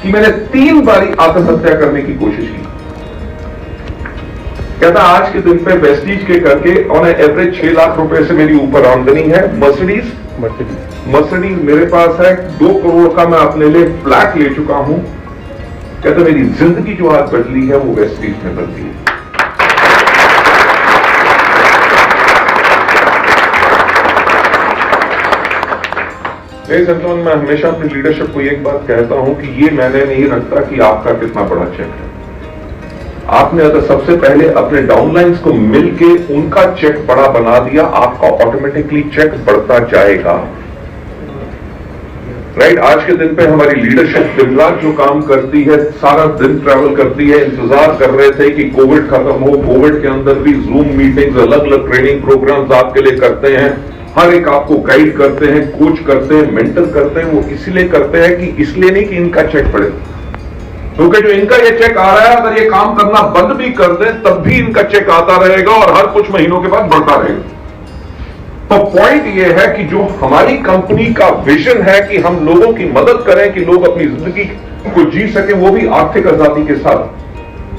[SPEAKER 1] कि मैंने 3 बारी आत्महत्या करने की कोशिश की। कहता आज के दिन पे वेस्टीज के करके ऑन एवरेज 6 लाख रुपए से मेरी ऊपर आमदनी है। मर्सिडीज मेरे पास है, 2 करोड़ का मैं अपने लिए फ्लैट ले चुका हूं। कहता मेरी जिंदगी जो आज बदली है वो वेस्टीज में बदली है। संतोन, मैं हमेशा अपनी लीडरशिप को एक बात कहता हूं कि ये मैंने नहीं रखता कि आपका कितना बड़ा चेक है। आपने अगर सबसे पहले अपने डाउनलाइंस को मिलके उनका चेक बड़ा बना दिया, आपका ऑटोमेटिकली चेक बढ़ता जाएगा। राइट, आज के दिन पे हमारी लीडरशिप दिन रात जो काम करती है, सारा दिन ट्रैवल करती है। इंतजार कर रहे थे कि कोविड खत्म हो। कोविड के अंदर भी जूम मीटिंग्स, अलग अलग ट्रेनिंग प्रोग्राम्स आपके लिए करते हैं। हर एक आपको गाइड करते हैं, कोच करते हैं, मेंटर करते हैं। वो इसलिए करते हैं कि इसलिए नहीं कि इनका चेक बढ़े, क्योंकि जो इनका ये चेक आ रहा है, अगर ये काम करना बंद भी कर दे तब भी इनका चेक आता रहेगा और हर कुछ महीनों के बाद बढ़ता रहेगा। तो पॉइंट ये है कि जो हमारी कंपनी का विजन है कि हम लोगों की मदद करें कि लोग अपनी जिंदगी को जी सके, वो भी आर्थिक आजादी के साथ,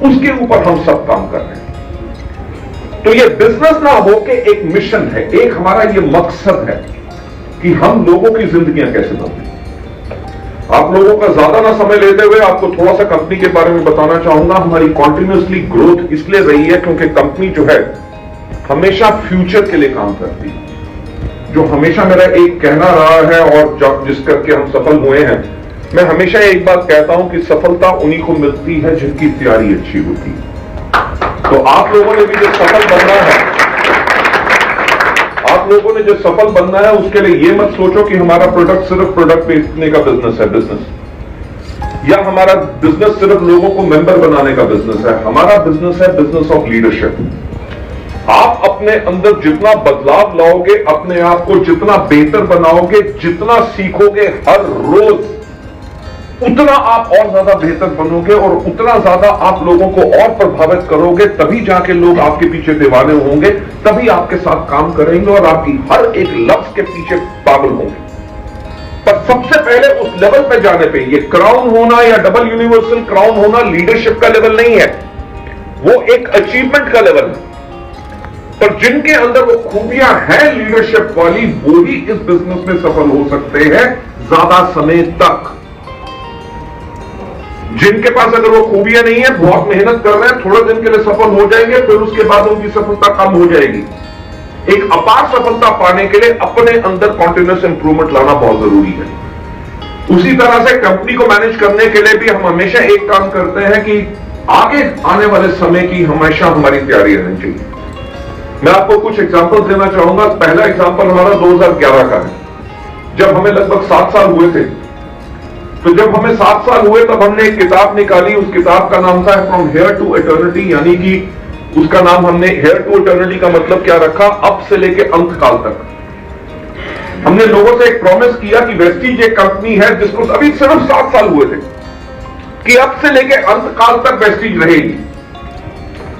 [SPEAKER 1] उसके ऊपर हम सब काम कर रहे हैं। तो ये बिजनेस ना हो के एक मिशन है, एक हमारा ये मकसद है कि हम लोगों की जिंदगियां कैसे बदलें। आप लोगों का ज्यादा ना समय लेते हुए आपको थोड़ा सा कंपनी के बारे में बताना चाहूंगा। हमारी कॉन्टिन्यूसली ग्रोथ इसलिए रही है क्योंकि कंपनी जो है हमेशा फ्यूचर के लिए काम करती है। जो हमेशा मेरा एक कहना रहा है और जिस करके हम सफल हुए हैं, मैं हमेशा एक बात कहता हूं कि सफलता उन्हीं को मिलती है जिनकी तैयारी अच्छी होती है। तो आप लोगों ने भी जो सफल बनना है, आप लोगों ने जो सफल बनना है, उसके लिए ये मत सोचो कि हमारा प्रोडक्ट सिर्फ प्रोडक्ट बेचने का बिजनेस है, या हमारा बिजनेस सिर्फ लोगों को मेंबर बनाने का बिजनेस है। हमारा बिजनेस है बिजनेस ऑफ लीडरशिप। आप अपने अंदर जितना बदलाव लाओगे, अपने आप को जितना बेहतर बनाओगे, जितना सीखोगे हर रोज, उतना आप और ज्यादा बेहतर बनोगे और उतना ज्यादा आप लोगों को और प्रभावित करोगे। तभी जाके लोग आपके पीछे दीवाने होंगे, तभी आपके साथ काम करेंगे और आपकी हर एक लफ्ज के पीछे पागल होंगे। पर सबसे पहले उस लेवल पे जाने पे, ये क्राउन होना या डबल यूनिवर्सल क्राउन होना लीडरशिप का लेवल नहीं है, वो एक अचीवमेंट का लेवल है। पर जिनके अंदर वो खूबियां हैं लीडरशिप वाली, वो ही इस बिजनेस में सफल हो सकते हैं ज्यादा समय तक। जिनके पास अगर वो खूबियां नहीं है, बहुत मेहनत कर रहे हैं, थोड़े दिन के लिए सफल हो जाएंगे, फिर उसके बाद उनकी सफलता कम हो जाएगी। एक अपार सफलता पाने के लिए अपने अंदर कॉन्टिन्यूअस इंप्रूवमेंट लाना बहुत जरूरी है। उसी तरह से कंपनी को मैनेज करने के लिए भी हम हमेशा एक काम करते हैं कि आगे आने वाले समय की हमेशा हमारी तैयारी रहनी चाहिए। मैं आपको कुछ एग्जांपल देना चाहूंगा। पहला एग्जांपल हमारा 2011 का है, जब हमें लगभग 7 साल हुए थे। तो जब हमें 7 साल हुए तब हमने एक किताब निकाली। उस किताब का नाम था फ्रॉम हेयर टू एटर्निटी, यानी कि उसका नाम हमने हेयर टू एटर्निटी का मतलब क्या रखा, अब से लेके अंत काल तक। हमने लोगों से एक प्रॉमिस किया कि वेस्टीज एक कंपनी है जिसको अभी सिर्फ 7 साल हुए थे, कि अब से लेके अंत काल तक वेस्टीज रहेगी।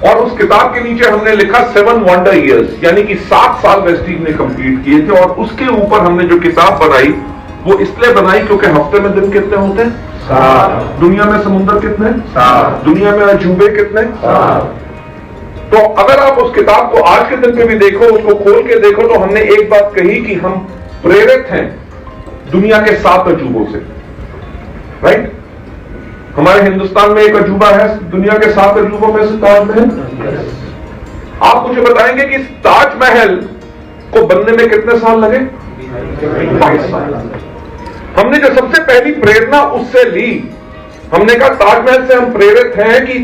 [SPEAKER 1] और उस किताब के नीचे हमने लिखा 7 वंडर ईयर्स, यानी कि 7 साल वेस्टीज ने कंप्लीट किए थे। और उसके ऊपर हमने जो किताब बनाई वो इसलिए बनाई क्योंकि हफ्ते में दिन कितने होते हैं? 7। दुनिया में समुद्र कितने? 7। दुनिया में अजूबे कितने? 7। तो अगर आप उस किताब को आज के दिन पे भी देखो, उसको खोल के देखो, तो हमने एक बात कही कि हम प्रेरित हैं दुनिया के 7 अजूबों से। राइट? हमारे हिंदुस्तान में एक अजूबा है, दुनिया के 7 अजूबों में से ताजमहल। आप मुझे बताएंगे कि ताजमहल को बनने में कितने साल लगे? 22 साल। हमने जो सबसे पहली प्रेरणा उससे ली, हमने कहा ताजमहल से हम प्रेरित हैं कि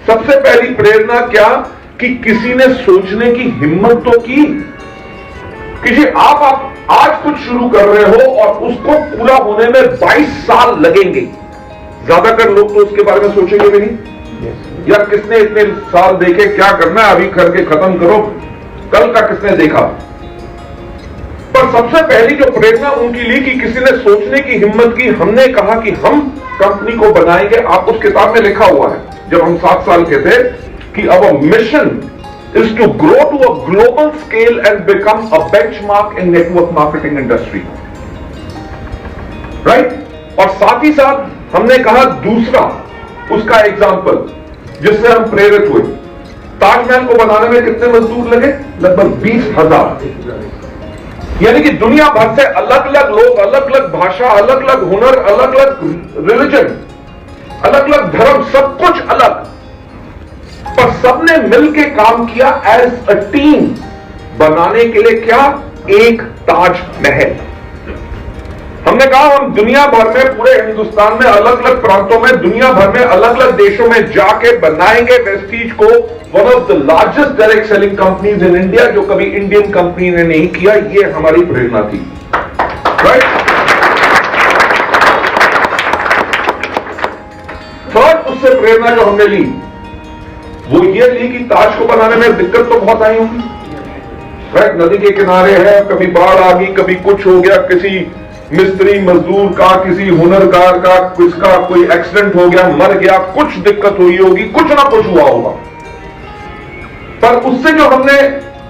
[SPEAKER 1] सबसे पहली प्रेरणा क्या, कि किसी ने सोचने की हिम्मत तो की। किसी आप आज कुछ शुरू कर रहे हो और उसको पूरा होने में 22 साल लगेंगे। ज्यादातर लोग तो उसके बारे में सोचेंगे भी नहीं। यार किसने इतने साल देखे, क्या करना है, अभी करके खत्म करो, कल का किसने देखा। पर सबसे पहली जो प्रेरणा उनकी ली कि किसी ने सोचने की हिम्मत की। हमने कहा कि हम कंपनी को बनाएंगे। आप उस किताब में लिखा हुआ है जब हम 7 साल के थे कि our mission is to grow to a global scale and become a benchmark in network marketing industry. Right? और साथ ही साथ हमने कहा दूसरा उसका एग्जाम्पल जिससे हम प्रेरित हुए, ताजमहल को बनाने में कितने मजदूर लगे? लगभग 20,000। यानी कि दुनिया भर से अलग अलग लोग, अलग अलग भाषा, अलग अलग हुनर, अलग अलग रिलीजन, अलग अलग धर्म, सब कुछ अलग, पर सबने मिलकर काम किया एज अ टीम बनाने के लिए क्या? एक ताजमहल। हमने कहा हम दुनिया भर में, पूरे हिंदुस्तान में अलग अलग प्रांतों में, दुनिया भर में अलग अलग देशों में जाके बनाएंगे वेस्टीज को one of the largest direct selling companies in India, जो कभी इंडियन कंपनी ने नहीं किया। ये हमारी प्रेरणा थी। राइट? थर्ड उससे प्रेरणा जो हमने ली वो ये ली कि ताज को बनाने में दिक्कत तो बहुत आई होगी। राइट? नदी के किनारे है, कभी बाढ़ आ गई, कभी कुछ हो गया, किसी मिस्त्री मजदूर का, किसी हुनरकार का, किसका कोई एक्सीडेंट हो गया, मर गया, कुछ दिक्कत हुई होगी, कुछ ना कुछ हुआ होगा। पर उससे जो हमने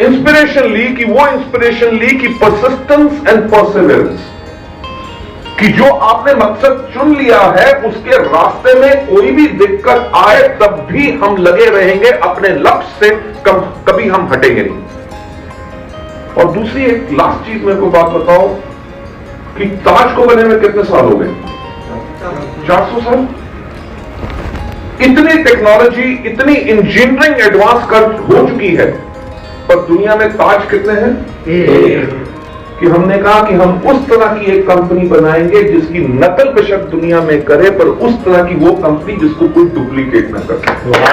[SPEAKER 1] इंस्पिरेशन ली, कि वो इंस्पिरेशन ली कि परसिस्टेंस एंड परसिवियरेंस, कि जो आपने मकसद चुन लिया है उसके रास्ते में कोई भी दिक्कत आए तब भी हम लगे रहेंगे अपने लक्ष्य से, कभी हम हटेंगे नहीं। और दूसरी एक लास्ट चीज मेरे को बात बताओ कि ताज को बने में कितने साल हो गए? 400 साल। इतनी टेक्नोलॉजी, इतनी इंजीनियरिंग एडवांस कर हो चुकी है, पर दुनिया में ताज कितने हैं? कि हमने कहा कि हम उस तरह की एक कंपनी बनाएंगे जिसकी नकल बेशक दुनिया में करे, पर उस तरह की वो कंपनी जिसको कोई डुप्लीकेट न कर सके।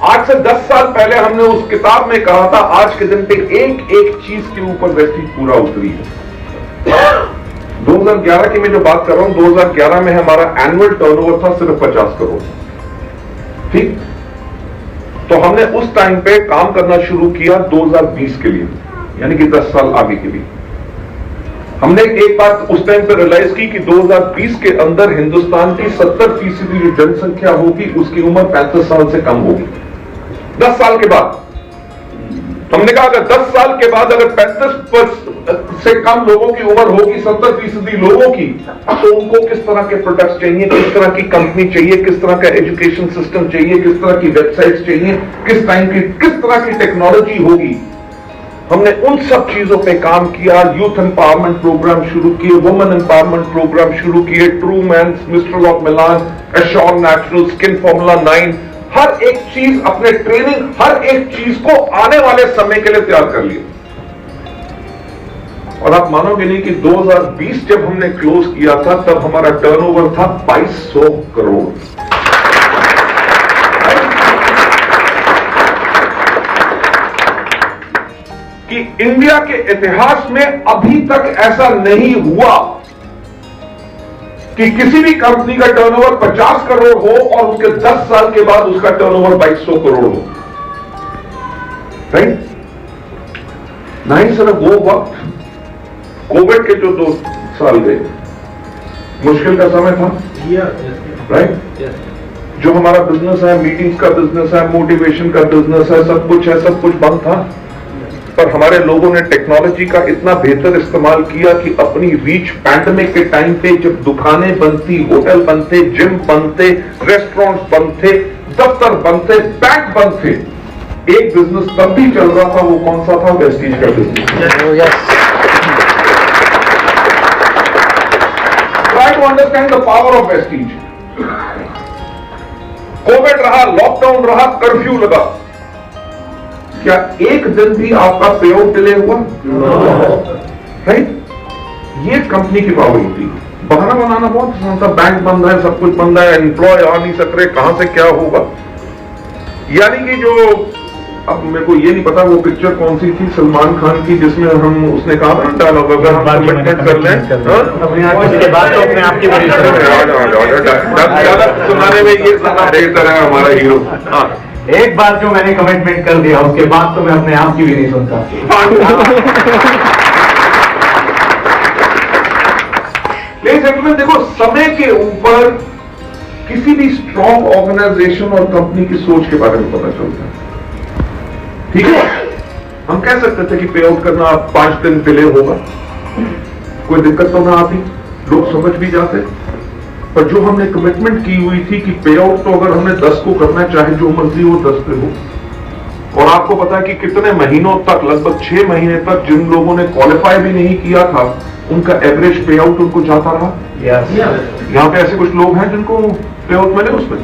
[SPEAKER 1] आज से 10 साल पहले हमने उस किताब में कहा था, आज के दिन पे एक एक चीज के ऊपर वेस्टीज पूरा उतरी है। 2011 की मैं जो बात कर रहा हूं, 2011 में हमारा एनुअल टर्नओवर था सिर्फ 50 करोड़। ठीक? तो हमने उस टाइम पे काम करना शुरू किया 2020 के लिए, यानी कि 10 साल आगे के लिए। हमने एक बात उस टाइम पे रियलाइज की कि 2020 के अंदर हिंदुस्तान की 70% जो जनसंख्या होगी उसकी उम्र 35 साल से कम होगी। 10 साल के बाद हमने कहा अगर 10 साल के बाद अगर 35 से कम लोगों की उम्र होगी 70% लोगों की, तो उनको किस तरह के प्रोडक्ट्स चाहिए, किस तरह की कंपनी चाहिए, किस तरह का एजुकेशन सिस्टम चाहिए, किस तरह की वेबसाइट्स चाहिए, किस तरह की टेक्नोलॉजी होगी। हमने उन सब चीजों पे काम किया। यूथ एम्पावरमेंट प्रोग्राम शुरू किए, वुमेन एम्पावरमेंट प्रोग्राम शुरू किए, true man, mister of Milan, assure natural, skin formula 9, हर एक चीज अपने ट्रेनिंग, हर एक चीज को आने वाले समय के लिए तैयार कर लिया। और आप मानोगे नहीं कि 2020 जब हमने क्लोज किया था तब हमारा टर्नओवर था 2200 करोड़। कि इंडिया के इतिहास में अभी तक ऐसा नहीं हुआ कि किसी भी कंपनी का टर्नओवर 50 करोड़ हो और उसके 10 साल के बाद उसका टर्नओवर 2200 करोड़ हो। राइट? नहीं सर, वो वक्त कोविड के जो 2 साल गए, मुश्किल का समय था। राइट? जो हमारा बिजनेस है, मीटिंग्स का बिजनेस है, मोटिवेशन का बिजनेस है, सब कुछ बंद था। पर हमारे लोगों ने टेक्नोलॉजी का इतना बेहतर इस्तेमाल किया कि अपनी रीच पैंडेमिक के टाइम पे जब दुकानें बंद थी, होटल बंद थे, जिम बंद थे, रेस्टोरेंट्स बंद थे, दफ्तर बंद थे, बैंक बंद थे, एक बिजनेस तब भी चल रहा था। वो कौन सा था? वेस्टीज का business. Try to understand the power of Vestige. Covid रहा, लॉकडाउन रहा, कर्फ्यू लगा, क्या एक दिन भी आपका पे आउट डिले हुआ? राइट? ये कंपनी की पावर होती है। बहाना बनाना बहुत आसान था, बैंक बंद है, सब कुछ बंद है, एम्प्लॉय आ नहीं सक रहे, कहां से क्या होगा। यानी कि जो, अब मेरे को ये नहीं पता वो पिक्चर कौन सी थी सलमान खान की जिसमें उसने कहा था डायलॉग, अगर हम कमिटमेंट कर लें उसके बाद तो अपने आप की सुनाने में ये बेहतर है हमारा हीरो। हाँ,
[SPEAKER 2] एक बार जो मैंने कमिटमेंट कर दिया उसके बाद तो मैं अपने आप की भी नहीं सुनता।
[SPEAKER 1] लेकिन देखो, समय के ऊपर किसी भी स्ट्रॉन्ग ऑर्गेनाइजेशन और कंपनी की सोच के बारे में पता चलता है। ठीक है, हम कह सकते थे कि पे आउट करना 5 दिन डिले होगा, कोई दिक्कत तो ना आती, लोग समझ भी जाते। पर जो हमने कमिटमेंट की हुई थी कि पे आउट तो अगर हमने 10 को करना, चाहे जो मर्जी हो 10 पे हो। और आपको पता है कि कितने महीनों तक, लगभग 6 महीने तक जिन लोगों ने क्वालिफाई भी नहीं किया था उनका एवरेज पे आउट उनको जाता रहा। यहाँ पे ऐसे कुछ लोग हैं जिनको पे आउट मिले उसमें।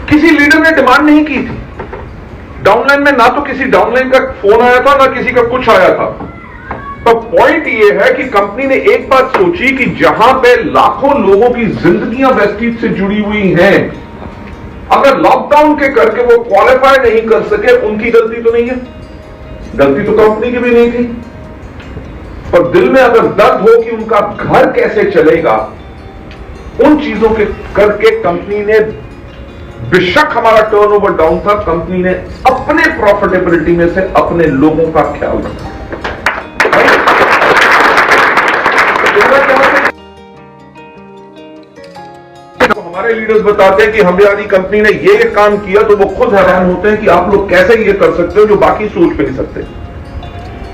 [SPEAKER 1] किसी लीडर ने डिमांड नहीं की थी डाउनलाइन में, ना तो किसी डाउनलाइन का फोन आया था, ना किसी का कुछ आया था। तो पॉइंट ये है कि कंपनी ने एक बात सोची कि जहां पे लाखों लोगों की जिंदगियां वेस्टीज से जुड़ी हुई हैं, अगर लॉकडाउन के करके वो क्वालिफाई नहीं कर सके, उनकी गलती तो नहीं है, गलती तो कंपनी की भी नहीं थी। पर दिल में अगर दर्द हो कि उनका घर कैसे चलेगा, उन चीजों के करके कंपनी ने, बेशक हमारा टर्नओवर डाउन था, कंपनी ने अपने प्रॉफिटेबिलिटी में से अपने लोगों का ख्याल रखा। तो हमारे लीडर्स बताते हैं कि हमारी कंपनी ने ये काम किया, तो वो खुद हैरान होते हैं कि आप लोग कैसे ये कर सकते हो जो बाकी सोच भी नहीं सकते।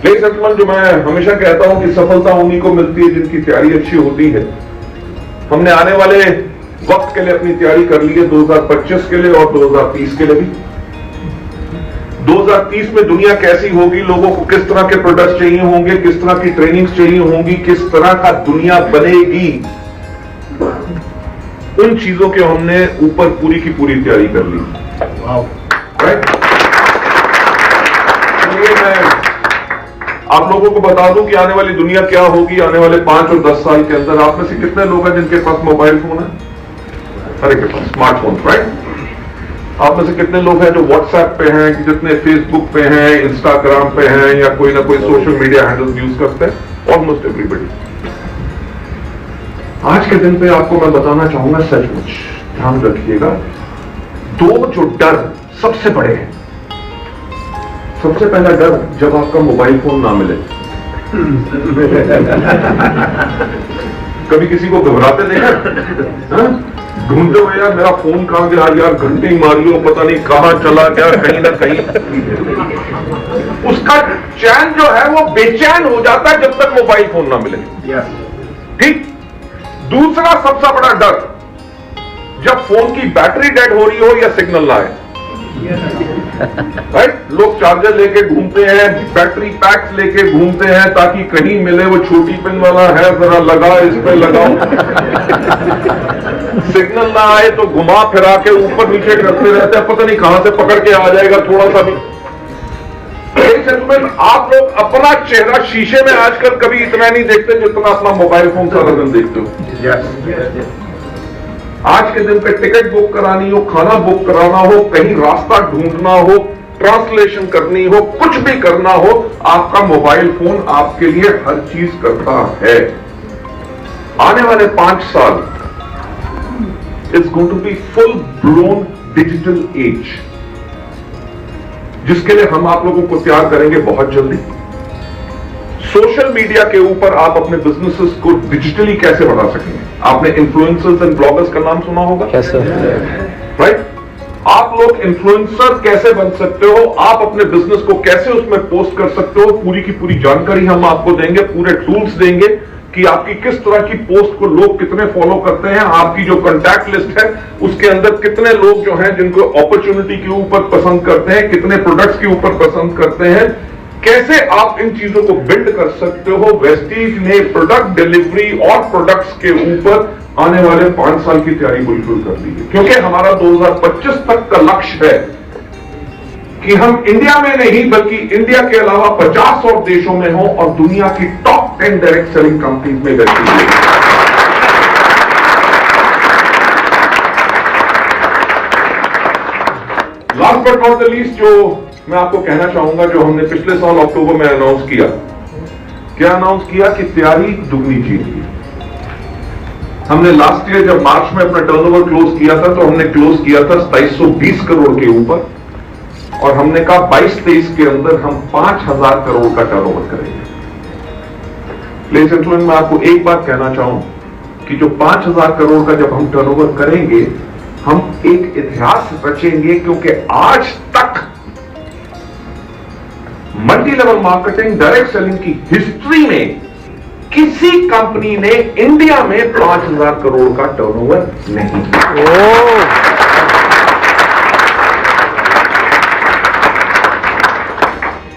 [SPEAKER 1] लेकिन जो मैं हमेशा कहता हूं कि सफलता उन्हीं को मिलती है जिनकी तैयारी अच्छी होती है। हमने आने वाले वक्त के लिए अपनी तैयारी कर ली है, 2025 के लिए और 2030 के लिए भी। 2030 में दुनिया कैसी होगी, लोगों को किस तरह के प्रोडक्ट्स चाहिए होंगे, किस तरह की ट्रेनिंग्स चाहिए होंगी, किस तरह का दुनिया बनेगी, उन चीजों के हमने ऊपर पूरी की पूरी तैयारी कर ली। राइट? मैं आप लोगों को बता दूं कि आने वाली दुनिया क्या होगी आने वाले 5 और 10 साल के अंदर। आप में से कितने लोग हैं जिनके पास मोबाइल फोन है? हर एक के पास स्मार्टफोन। राइट? आप में से कितने लोग हैं जो व्हाट्सएप पे हैं, कि जितने फेसबुक पे हैं, इंस्टाग्राम पे हैं, या कोई ना कोई सोशल मीडिया हैंडल यूज करते हैं? Almost everybody. आज के दिन पे आपको मैं बताना चाहूंगा, सचमुच ध्यान रखिएगा, 2 जो डर सबसे बड़े हैं, सबसे पहला डर जब आपका मोबाइल फोन ना मिले। कभी किसी को घबराते देखा? ढूंढते हुए यार मेरा फोन कहां गया, यार घंटे ही मारी हो, पता नहीं कहां चला गया, कहीं ना कहीं। उसका चैन जो है वो बेचैन हो जाता है जब तक मोबाइल फोन ना मिले। ठीक। दूसरा सबसे बड़ा डर जब फोन की बैटरी डेड हो रही हो या सिग्नल ना आए। राइट? लोग चार्जर लेके घूमते हैं, बैटरी पैक्स लेके घूमते हैं ताकि कहीं मिले वो छोटी पिन वाला है, जरा लगा, इस पे लगाओ। सिग्नल ना आए तो घुमा फिरा के ऊपर नीचे करते रहते हैं, पता नहीं कहां से पकड़ के आ जाएगा थोड़ा सा भी। आप लोग अपना चेहरा शीशे में आजकल कभी इतना नहीं देखते जितना अपना मोबाइल फोन सारा दिन देखते हो। आज के दिन पे टिकट बुक करानी हो, खाना बुक कराना हो, कहीं रास्ता ढूंढना हो, ट्रांसलेशन करनी हो, कुछ भी करना हो, आपका मोबाइल फोन आपके लिए हर चीज करता है। आने वाले 5 साल is going to be full blown digital age, जिसके लिए हम आप लोगों को तैयार करेंगे बहुत जल्दी। सोशल मीडिया के ऊपर आप अपने बिजनेसेस को डिजिटली कैसे बढ़ा सकेंगे? आपने इन्फ्लुएंसर्स एंड ब्लॉगर्स का नाम सुना होगा, कैसे? राइट? आप लोग इन्फ्लुएंसर कैसे बन सकते हो, आप अपने बिजनेस को कैसे उसमें पोस्ट कर सकते हो, पूरी की पूरी जानकारी हम आपको देंगे, पूरे टूल्स देंगे कि आपकी किस तरह की पोस्ट को लोग कितने फॉलो करते हैं, आपकी जो कॉन्टैक्ट लिस्ट है उसके अंदर कितने लोग जो हैं जिनको अपॉर्चुनिटी के ऊपर पसंद करते हैं, कितने प्रोडक्ट्स के ऊपर पसंद करते हैं, कैसे आप इन चीजों को बिल्ड कर सकते हो। वेस्टीज ने प्रोडक्ट डिलीवरी और प्रोडक्ट्स के ऊपर आने वाले 5 साल की तैयारी बिल्कुल कर दी है, क्योंकि हमारा 2025 तक का लक्ष्य है कि हम इंडिया में नहीं बल्कि इंडिया के अलावा 50 और देशों में हो और दुनिया की टॉप 10 डायरेक्ट सेलिंग कंपनीज में बैठी है। Last but not the least जो मैं आपको कहना चाहूंगा, जो हमने पिछले साल अक्टूबर में अनाउंस किया, क्या अनाउंस किया कि तैयारी दुगनी चीज की। हमने लास्ट ईयर जब मार्च में अपना टर्नओवर क्लोज किया था तो हमने क्लोज किया था 2720 करोड़ के ऊपर, और हमने कहा 22-23 के अंदर हम 5000 करोड़ का टर्नओवर करेंगे। लेडीज एंड जेंटलमैन, मैं आपको एक बात कहना चाहूं कि जो 5000 करोड़ का जब हम टर्नओवर करेंगे, हम एक इतिहास रचेंगे, क्योंकि आज तक multi level marketing direct selling की हिस्ट्री में किसी कंपनी ने इंडिया में 5000 करोड़ का टर्नओवर नहीं किया।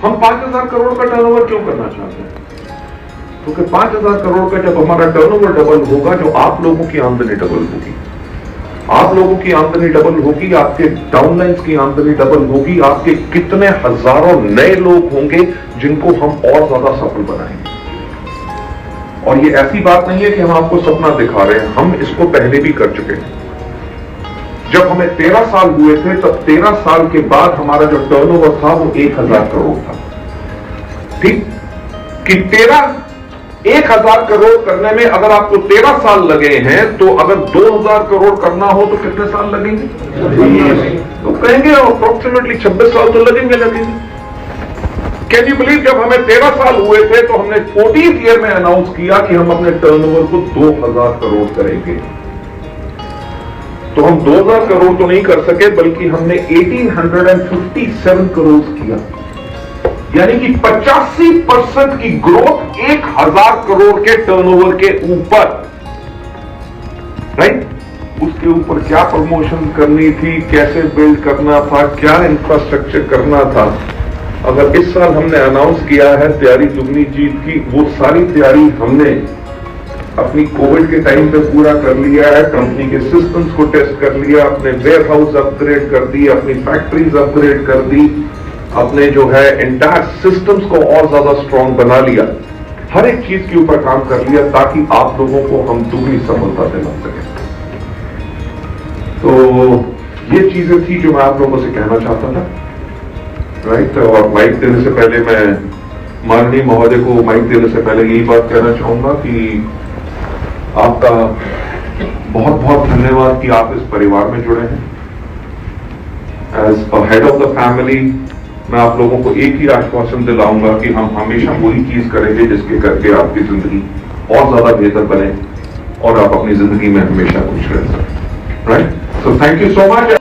[SPEAKER 1] हम 5000 करोड़ का टर्नओवर क्यों करना चाहते हैं? क्योंकि 5000 करोड़ का जब हमारा टर्नओवर डबल होगा, जो आप लोगों की आमदनी डबल होगी, आप लोगों की आमदनी डबल होगी, आपके डाउनलाइंस की आमदनी डबल होगी, आपके कितने हजारों नए लोग होंगे जिनको हम और ज्यादा सफल बनाएंगे। और ये ऐसी बात नहीं है कि हम आपको सपना दिखा रहे हैं, हम इसको पहले भी कर चुके हैं। जब हमें 13 साल हुए थे तब 13 साल के बाद हमारा जो टर्नओवर था वो 1000 करोड़ था। ठीक कि 1000 करोड़ करने में अगर आपको 13 साल लगे हैं, तो अगर 2000 करोड़ करना हो तो कितने साल लगेंगे? तो कहेंगे अप्रोक्सीमेटली 26 साल तो लगेंगे। कैन यू बिलीव, जब हमें 13 साल हुए थे तो हमने 14th ईयर में अनाउंस किया कि हम अपने टर्नओवर को 2000 करोड़ करेंगे। तो हम 2000 करोड़ तो नहीं कर सके, बल्कि हमने 1857 करोड़ किया, यानी कि 85% की ग्रोथ 1000 करोड़ के टर्नओवर के ऊपर। राइट? उसके ऊपर क्या प्रमोशन करनी थी, कैसे बिल्ड करना था, क्या इंफ्रास्ट्रक्चर करना था। अगर इस साल हमने अनाउंस किया है तैयारी दुगनी जीत की, वो सारी तैयारी हमने अपनी कोविड के टाइम पे पूरा कर लिया है। कंपनी के सिस्टम्स को टेस्ट कर लिया, अपने वेयर हाउस अपग्रेड कर दिए, अपनी फैक्ट्रीज अपग्रेड कर दी, अपने जो है एंटायर सिस्टम्स को और ज्यादा स्ट्रांग बना लिया, हर एक चीज के ऊपर काम कर लिया ताकि आप लोगों को हम दुगनी सफलता दिला सकें। तो ये चीजें थी जो मैं आप लोगों से कहना चाहता था। राइट? और माइक देने से पहले मैं माननीय महोदय को माइक देने से पहले यही बात कहना चाहूंगा कि आपका बहुत बहुत धन्यवाद कि आप इस परिवार में जुड़े हैं। As a head of the family, मैं आप लोगों को एक ही आश्वासन दिलाऊंगा कि हम हमेशा वही चीज करेंगे जिसके करके आपकी जिंदगी और ज्यादा बेहतर बने और आप अपनी जिंदगी में हमेशा खुश रह सकें। Right, so thank you so much.